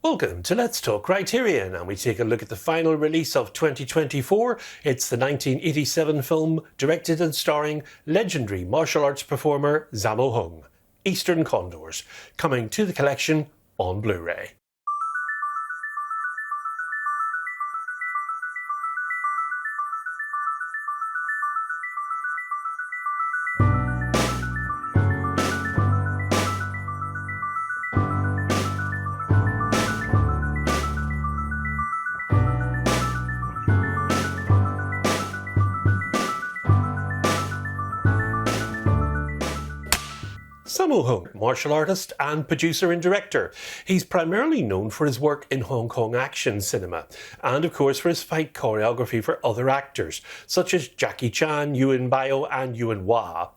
Welcome to Let's Talk Criterion, and we take a look at the final release of 2024. It's the 1987 film directed and starring legendary martial arts performer Sammo Hung, Eastern Condors, coming to the collection on Blu-ray. Sammo Hung, martial artist and producer and director. He's primarily known for his work in Hong Kong action cinema, and of course for his fight choreography for other actors, such as Jackie Chan, Yuen Biao and Yuen Wah.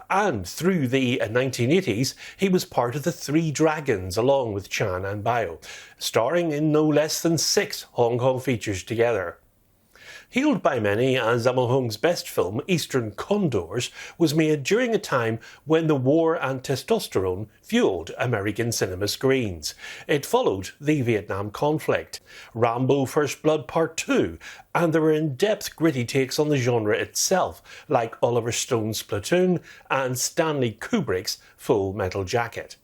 And through the 1980s, he was part of the Three Dragons along with Chan and Biao, starring in no less than 6 Hong Kong features together. Hailed by many as Sammo Hung's best film, Eastern Condors, was made during a time when the war and testosterone fueled American cinema screens. It followed the Vietnam conflict, Rambo First Blood Part 2, and there were in-depth gritty takes on the genre itself, like Oliver Stone's Platoon and Stanley Kubrick's Full Metal Jacket.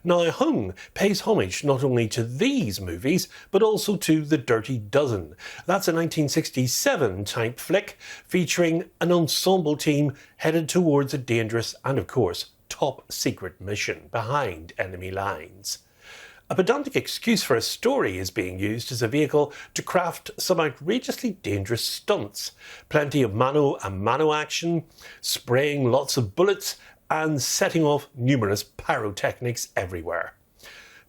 Now, Hung pays homage not only to these movies, but also to The Dirty Dozen. That's a 1967 type flick featuring an ensemble team headed towards a dangerous and, of course, top secret mission behind enemy lines. A pedantic excuse for a story is being used as a vehicle to craft some outrageously dangerous stunts. Plenty of mano a mano action, spraying lots of bullets, and setting off numerous pyrotechnics everywhere.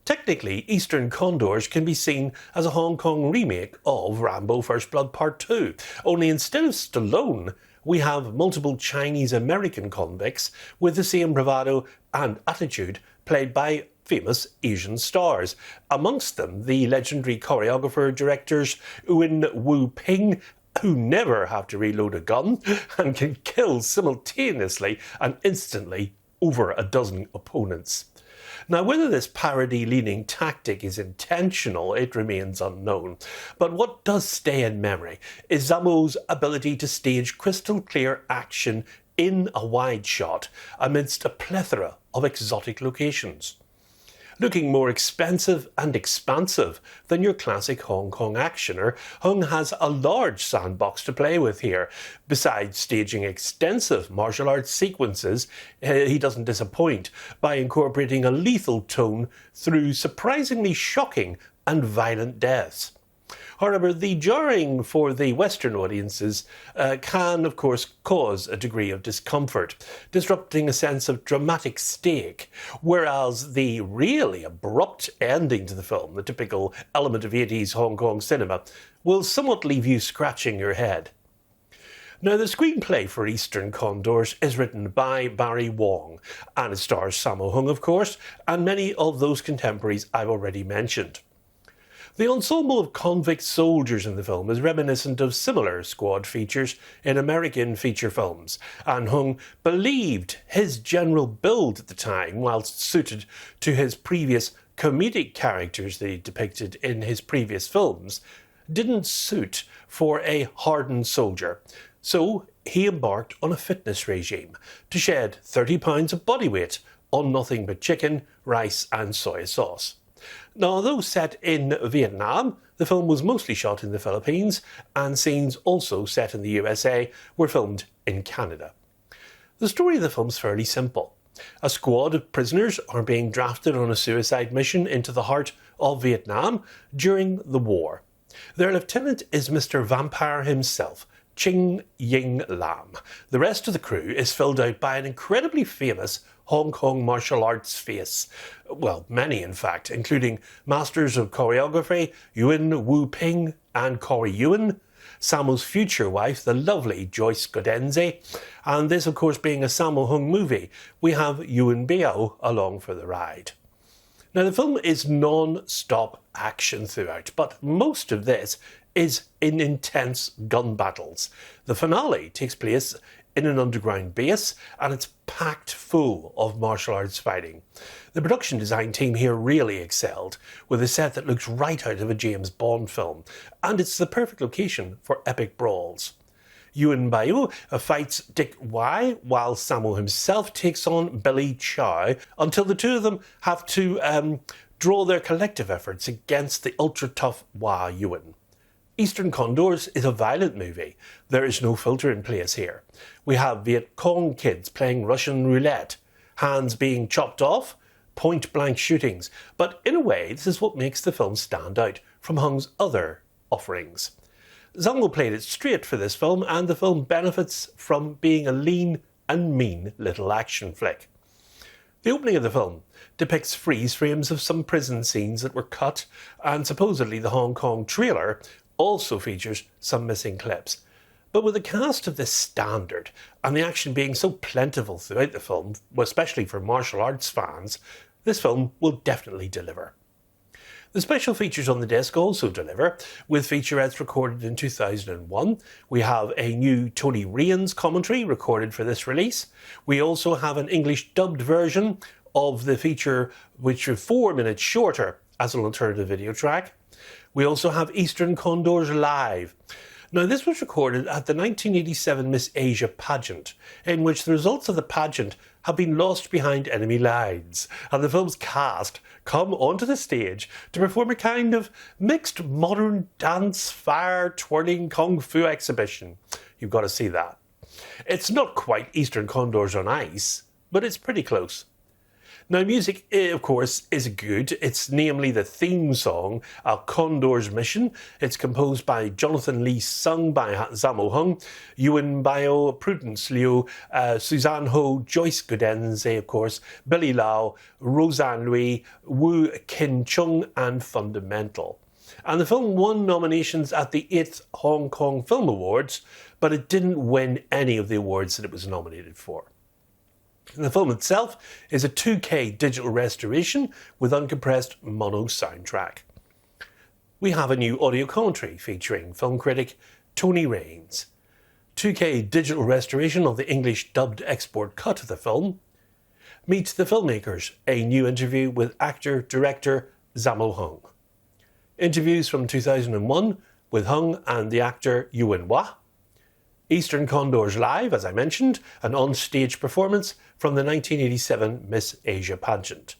Technically, Eastern Condors can be seen as a Hong Kong remake of Rambo First Blood Part 2, only instead of Stallone, we have multiple Chinese-American convicts with the same bravado and attitude played by famous Asian stars, amongst them the legendary choreographer-directors Yuen Wu Ping, who never have to reload a gun and can kill simultaneously and instantly over a dozen opponents. Now, whether this parody-leaning tactic is intentional, it remains unknown. But what does stay in memory is Sammo's ability to stage crystal-clear action in a wide shot amidst a plethora of exotic locations. Looking more expensive and expansive than your classic Hong Kong actioner, Hung has a large sandbox to play with here. Besides staging extensive martial arts sequences, he doesn't disappoint by incorporating a lethal tone through surprisingly shocking and violent deaths. However, the jarring for the Western audiences can, of course, cause a degree of discomfort, disrupting a sense of dramatic stake, whereas the really abrupt ending to the film, the typical element of 80s Hong Kong cinema, will somewhat leave you scratching your head. Now, the screenplay for Eastern Condors is written by Barry Wong, and it stars Sammo Hung, of course, and many of those contemporaries I've already mentioned. The ensemble of convict soldiers in the film is reminiscent of similar squad features in American feature films, and Hung believed his general build at the time, whilst suited to his previous comedic characters that he depicted in his previous films, didn't suit for a hardened soldier. So he embarked on a fitness regime to shed 30 pounds of body weight on nothing but chicken, rice and soy sauce. Now, although set in Vietnam, the film was mostly shot in the Philippines, and scenes also set in the USA were filmed in Canada. The story of the film is fairly simple. A squad of prisoners are being drafted on a suicide mission into the heart of Vietnam during the war. Their lieutenant is Mr. Vampire himself, Ching Ying Lam. The rest of the crew is filled out by an incredibly famous Hong Kong martial arts face. Well, many in fact, including masters of choreography Yuen Wu Ping and Corey Yuen, Sammo's future wife, the lovely Joyce Godenze, and this of course being a Sammo Hung movie, we have Yuen Biao along for the ride. Now, the film is non-stop action throughout, but most of this is in intense gun battles. The finale takes place in an underground base, and it's packed full of martial arts fighting. The production design team here really excelled, with a set that looks right out of a James Bond film, and it's the perfect location for epic brawls. Yuen Biao fights Dick Wai, while Sammo himself takes on Billy Chow, until the two of them have to draw their collective efforts against the ultra-tough Wai Yuen. Eastern Condors is a violent movie. There is no filter in place here. We have Viet Cong kids playing Russian roulette, hands being chopped off, point-blank shootings, but in a way this is what makes the film stand out from Hung's other offerings. Sammo played it straight for this film, and the film benefits from being a lean and mean little action flick. The opening of the film depicts freeze frames of some prison scenes that were cut, and supposedly the Hong Kong trailer also features some missing clips. But with a cast of this standard, and the action being so plentiful throughout the film, especially for martial arts fans, this film will definitely deliver. The special features on the disc also deliver, with featurettes recorded in 2001. We have a new Tony Raines commentary recorded for this release. We also have an English dubbed version of the feature, which is 4 minutes shorter as an alternative video track. We also have Eastern Condors Live. Now, this was recorded at the 1987 Miss Asia pageant, in which the results of the pageant have been lost behind enemy lines, and the film's cast come onto the stage to perform a kind of mixed modern dance, fire, twirling kung fu exhibition. You've got to see that. It's not quite Eastern Condors on ice, but it's pretty close. Now, music, of course, is good. It's namely the theme song, A Condor's Mission. It's composed by Jonathan Lee, sung by Sammo Hung, Yuen Biao, Prudence Liu, Suzanne Ho, Joyce Gudenze, of course, Billy Lau, Roseanne Lui, Wu Kin Chung, and Fundamental. And the film won nominations at the 8th Hong Kong Film Awards, but it didn't win any of the awards that it was nominated for. And the film itself is a 2K digital restoration with uncompressed mono soundtrack. We have a new audio commentary featuring film critic Tony Raines, 2K digital restoration of the English dubbed export cut of the film. Meet the filmmakers, a new interview with actor-director Sammo Hung. Interviews from 2001 with Hung and the actor Yuen Wah. Eastern Condors Live, as I mentioned, an on-stage performance from the 1987 Miss Asia pageant.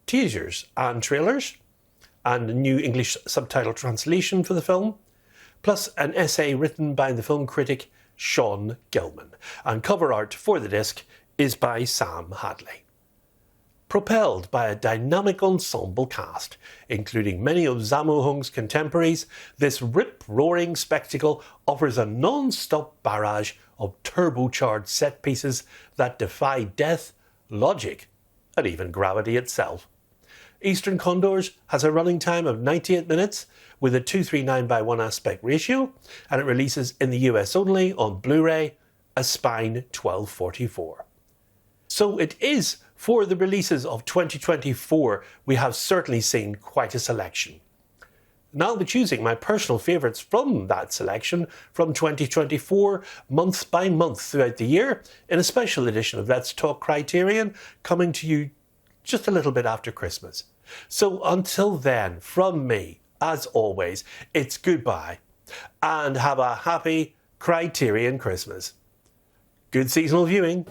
Teasers and trailers, and a new English subtitle translation for the film, plus an essay written by the film critic Sean Gilman, and cover art for the disc is by Sam Hadley. Propelled by a dynamic ensemble cast, including many of Sammo Hung's contemporaries, this rip-roaring spectacle offers a non-stop barrage of turbocharged set pieces that defy death, logic, and even gravity itself. Eastern Condors has a running time of 98 minutes with a 239:1 aspect ratio, and it releases in the US only on Blu-ray, a Spine 1244. So it is, for the releases of 2024, we have certainly seen quite a selection. And I'll be choosing my personal favourites from that selection from 2024, month by month throughout the year, in a special edition of Let's Talk Criterion, coming to you just a little bit after Christmas. So until then, from me, as always, it's goodbye, and have a happy Criterion Christmas. Good seasonal viewing.